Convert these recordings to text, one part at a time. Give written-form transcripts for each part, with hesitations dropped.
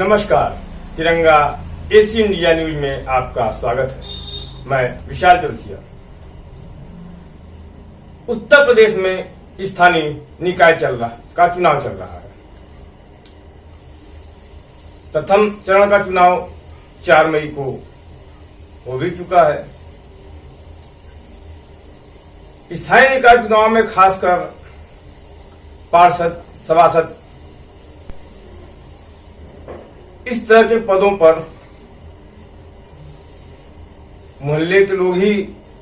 नमस्कार। तिरंगा AC India news में आपका स्वागत है। मैं विशाल चौरसिया। उत्तर प्रदेश में स्थानीय निकाय का चुनाव चल रहा है। प्रथम चरण का चुनाव 4 मई को हो भी चुका है। स्थानीय निकाय चुनाव में खासकर पार्षद, सभासद, इस तरह के पदों पर मोहल्ले के लोग ही,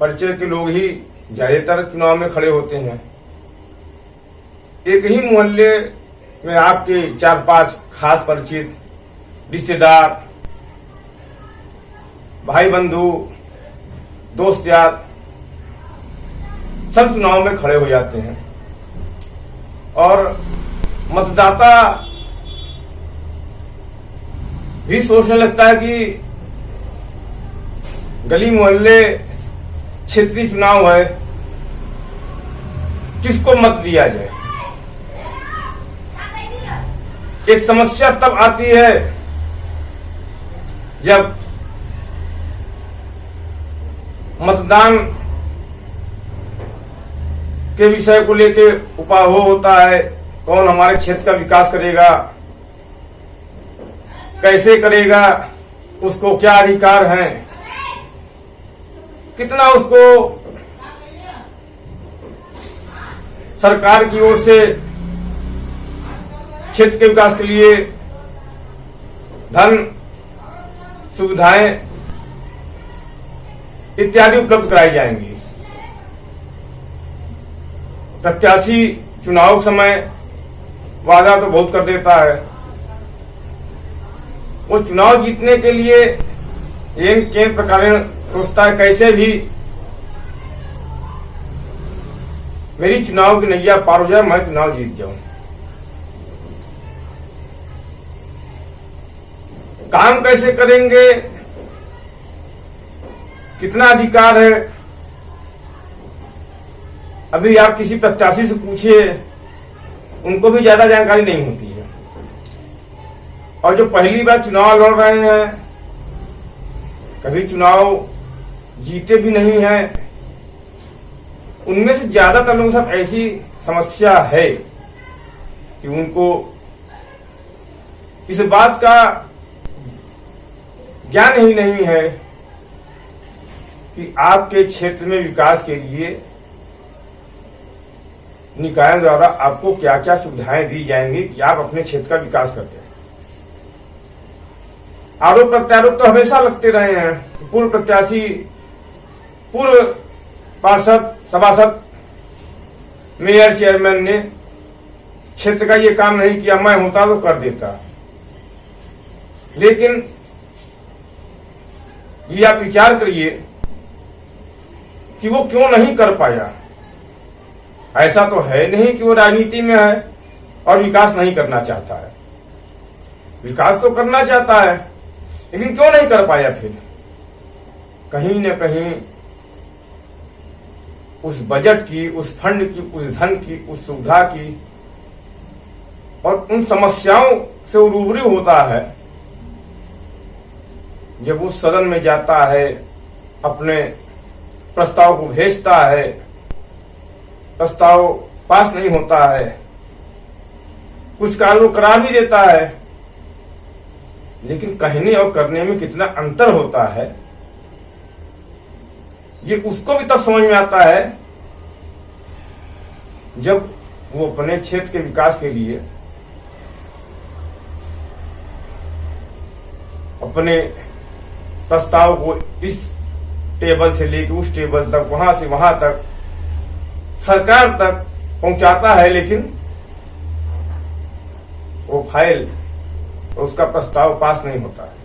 परिचय के लोग ही ज्यादातर चुनाव में खड़े होते हैं। एक ही मोहल्ले में आपके 4-5 खास परिचित, रिश्तेदार, भाई बंधु, दोस्त यार सब चुनाव में खड़े हो जाते हैं और मतदाता भी सोचने लगता है कि गली मोहल्ले क्षेत्रीय चुनाव है, किसको मत दिया जाए। एक समस्या तब आती है जब मतदान के विषय को लेकर उपाहो होता है। कौन हमारे क्षेत्र का विकास करेगा, कैसे करेगा, उसको क्या अधिकार हैं, कितना उसको सरकार की ओर से क्षेत्र के विकास के लिए धन, सुविधाएं इत्यादि उपलब्ध कराई जाएंगी। प्रत्याशी चुनाव के समय वादा तो बहुत कर देता है। वो चुनाव जीतने के लिए केन प्रकार सोचता है कैसे भी मेरी चुनाव की नैया पार हो जाए, मैं चुनाव जीत जाऊं। काम कैसे करेंगे, कितना अधिकार है, अभी आप किसी प्रत्याशी से पूछिए, उनको भी ज्यादा जानकारी नहीं होती है। और जो पहली बार चुनाव लड़ रहे हैं, कभी चुनाव जीते भी नहीं हैं, उनमें से ज्यादातर लोगों के साथ ऐसी समस्या है कि उनको इस बात का ज्ञान ही नहीं है कि आपके क्षेत्र में विकास के लिए निकायों द्वारा आपको क्या क्या सुविधाएं दी जाएंगी कि आप अपने क्षेत्र का विकास करते हैं। आरोप प्रत्यारोप तो हमेशा लगते रहे हैं। पूर्व प्रत्याशी, पूर्व पार्षद, सभासद, मेयर, चेयरमैन ने क्षेत्र का ये काम नहीं किया, मैं होता तो कर देता। लेकिन ये आप विचार करिए कि वो क्यों नहीं कर पाया। ऐसा तो है नहीं कि वो राजनीति में है और विकास नहीं करना चाहता है। विकास तो करना चाहता है, लेकिन क्यों नहीं कर पाया। फिर कहीं न कहीं उस बजट की, उस फंड की, उस धन की, उस सुविधा की और उन समस्याओं से रूबरू होता है जब उस सदन में जाता है, अपने प्रस्ताव को भेजता है, प्रस्ताव पास नहीं होता है, कुछ कार्य करा भी देता है, लेकिन कहने और करने में कितना अंतर होता है ये उसको भी तब समझ में आता है जब वो अपने क्षेत्र के विकास के लिए अपने प्रस्ताव को इस टेबल से लेकर उस टेबल तक, वहां से वहां तक, सरकार तक पहुंचाता है, लेकिन वो फाइल, उसका प्रस्ताव पास नहीं होता है।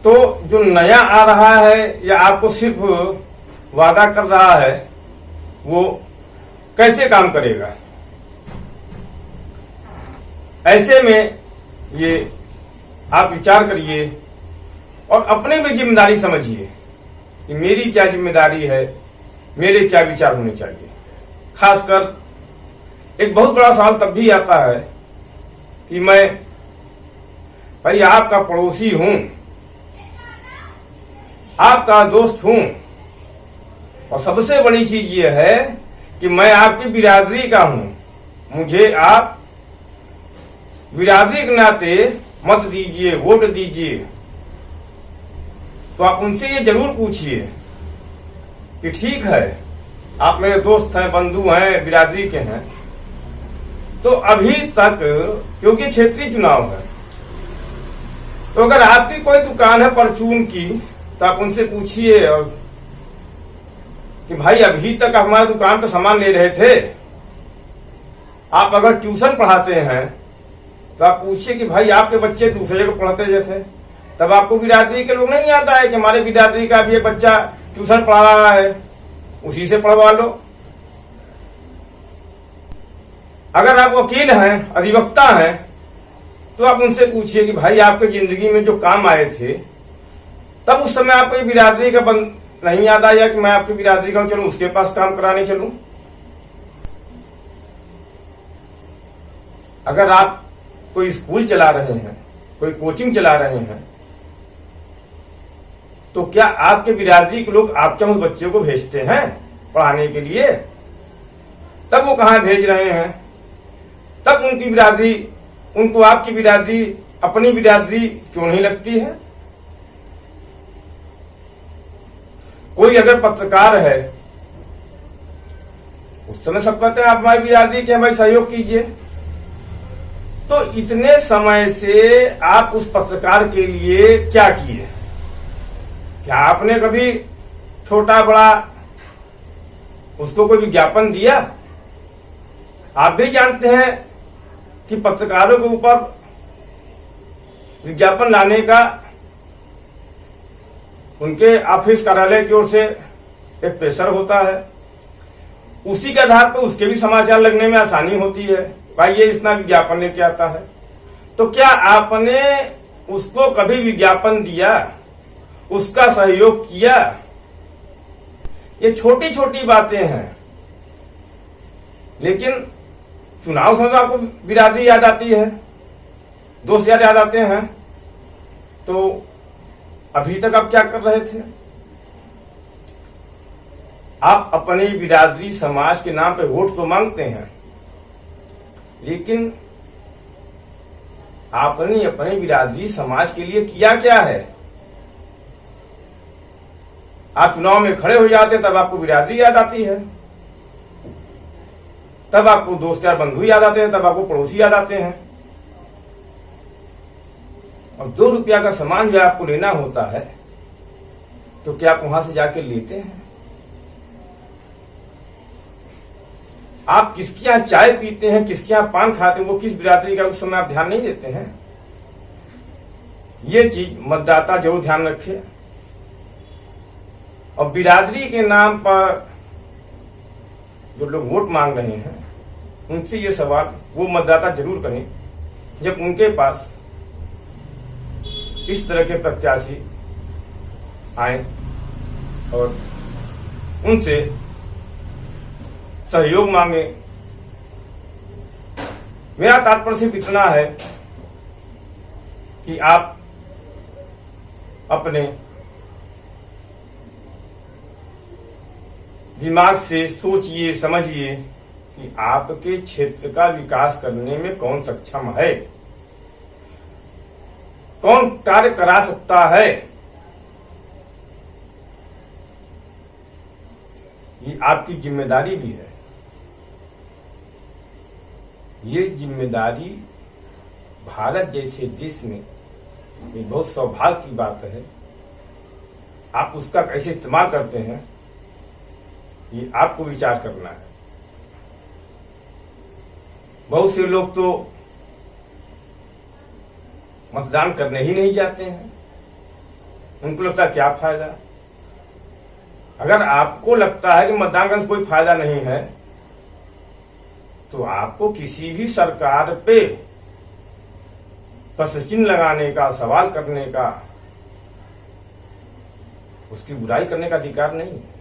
तो जो नया आ रहा है या आपको सिर्फ वादा कर रहा है, वो कैसे काम करेगा। ऐसे में ये आप विचार करिए और अपने भी जिम्मेदारी समझिए कि मेरी क्या जिम्मेदारी है, मेरे क्या विचार होने चाहिए। खासकर एक बहुत बड़ा सवाल तब भी आता है कि मैं भाई आपका पड़ोसी हूं, आपका दोस्त हूं, और सबसे बड़ी चीज ये है कि मैं आपकी बिरादरी का हूं, मुझे आप बिरादरी के नाते मत दीजिए, वोट दीजिए। तो आप उनसे ये जरूर पूछिए कि ठीक है आप मेरे दोस्त हैं, बंधु हैं, बिरादरी के हैं, तो अभी तक क्योंकि क्षेत्रीय चुनाव है, तो अगर आपकी कोई दुकान है परचून की तो आप उनसे पूछिए कि भाई अभी तक हमारी दुकान पर सामान ले रहे थे। आप अगर ट्यूशन पढ़ाते हैं तो आप पूछिए कि भाई आपके बच्चे दूसरे जगह पढ़ते जैसे, तब आपको बिरादरी के लोग नहीं याद आए कि हमारे बिरादरी का भी ये बच्चा ट्यूशन पढ़ा रहा है, उसी से पढ़वा लो। अगर आप वकील हैं, अधिवक्ता हैं, तो आप उनसे पूछिए कि भाई आपके जिंदगी में जो काम आए थे तब उस समय आपको बिरादरी का नहीं याद आया कि मैं आपकी बिरादरी का चलूं, उसके पास काम कराने चलूं। अगर आप कोई स्कूल चला रहे हैं, कोई कोचिंग चला रहे हैं, तो क्या आपके बिरादरी के लोग आपके उस बच्चे को भेजते हैं पढ़ाने के लिए? तब वो कहां भेज रहे हैं? तब उनकी बिरादरी, उनको आपकी बिरादरी अपनी बिरादरी क्यों नहीं लगती है? कोई अगर पत्रकार है, उस समय सब कहते हैं आप हमारी बिरादरी के, भाई सहयोग कीजिए। तो इतने समय से आप उस पत्रकार के लिए क्या किए? क्या आपने कभी छोटा बड़ा उसको कोई विज्ञापन दिया? आप भी जानते हैं कि पत्रकारों के ऊपर विज्ञापन लाने का उनके ऑफिस कार्यालय की ओर से एक प्रेशर होता है, उसी के आधार पर उसके भी समाचार लगने में आसानी होती है, भाई ये इतना विज्ञापन लेके आता है। तो क्या आपने उसको कभी विज्ञापन दिया, उसका सहयोग किया? ये छोटी छोटी बातें हैं, लेकिन चुनाव समय आपको बिरादरी याद आती है, दोस्त याद आते हैं। तो अभी तक आप क्या कर रहे थे? आप अपनी बिरादरी समाज के नाम पे वोट तो मांगते हैं, लेकिन आपने अपनी बिरादरी समाज के लिए किया क्या है? आप चुनाव में खड़े हो जाते तब आपको बिरादरी याद आती है, तब आपको दोस्त यार बंधु याद आते हैं, तब आपको पड़ोसी याद आते हैं। और 2 रुपया का सामान जो आपको लेना होता है तो क्या आप वहां से जाके लेते हैं? आप किसके यहां चाय पीते हैं, किसके यहां पान खाते हैं, वो किस बिरादरी का, उस समय आप ध्यान नहीं देते हैं। ये चीज मतदाता जरूर ध्यान रखे। और बिरादरी के नाम पर जो लोग वोट मांग रहे हैं उनसे ये सवाल वो मतदाता जरूर करें जब उनके पास इस तरह के प्रत्याशी आए और उनसे सहयोग मांगे। मेरा तात्पर्य सिर्फ इतना है कि आप अपने दिमाग से सोचिए, समझिए कि आपके क्षेत्र का विकास करने में कौन सक्षम है, कौन कार्य करा सकता है। ये आपकी जिम्मेदारी भी है। ये जिम्मेदारी भारत जैसे देश में ये बहुत सौभाग्य की बात है। आप उसका कैसे इस्तेमाल करते हैं ये आपको विचार करना है। बहुत से लोग तो मतदान करने ही नहीं जाते हैं, उनको लगता है क्या फायदा। अगर आपको लगता है कि मतदान करने से कोई फायदा नहीं है तो आपको किसी भी सरकार पे प्रश्न चिन्ह लगाने का, सवाल करने का, उसकी बुराई करने का अधिकार नहीं है।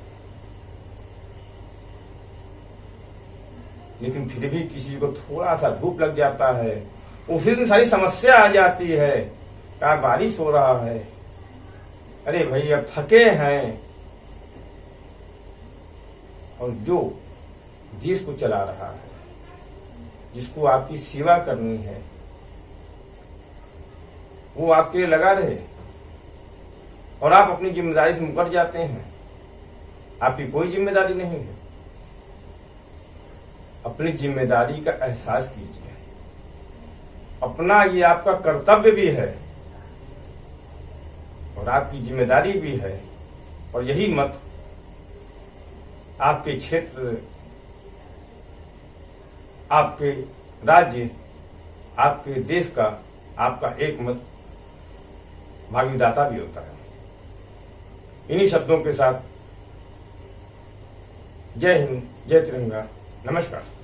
लेकिन फिर भी किसी को थोड़ा सा धूप लग जाता है, उसी दिन सारी समस्या आ जाती है। क्या बारिश हो रहा है, अरे भाई अब थके हैं। और जो देश को चला रहा है, जिसको आपकी सेवा करनी है, वो आपके लिए लगा रहे और आप अपनी जिम्मेदारी से मुकर जाते हैं। आपकी कोई जिम्मेदारी नहीं है। अपनी जिम्मेदारी का एहसास कीजिए। अपना ये आपका कर्तव्य भी है और आपकी जिम्मेदारी भी है। और यही मत आपके क्षेत्र, आपके राज्य, आपके देश का आपका एक मत भागीदाता भी होता है। इन्हीं शब्दों के साथ जय हिंद, जय तिरंगा, नमस्कार।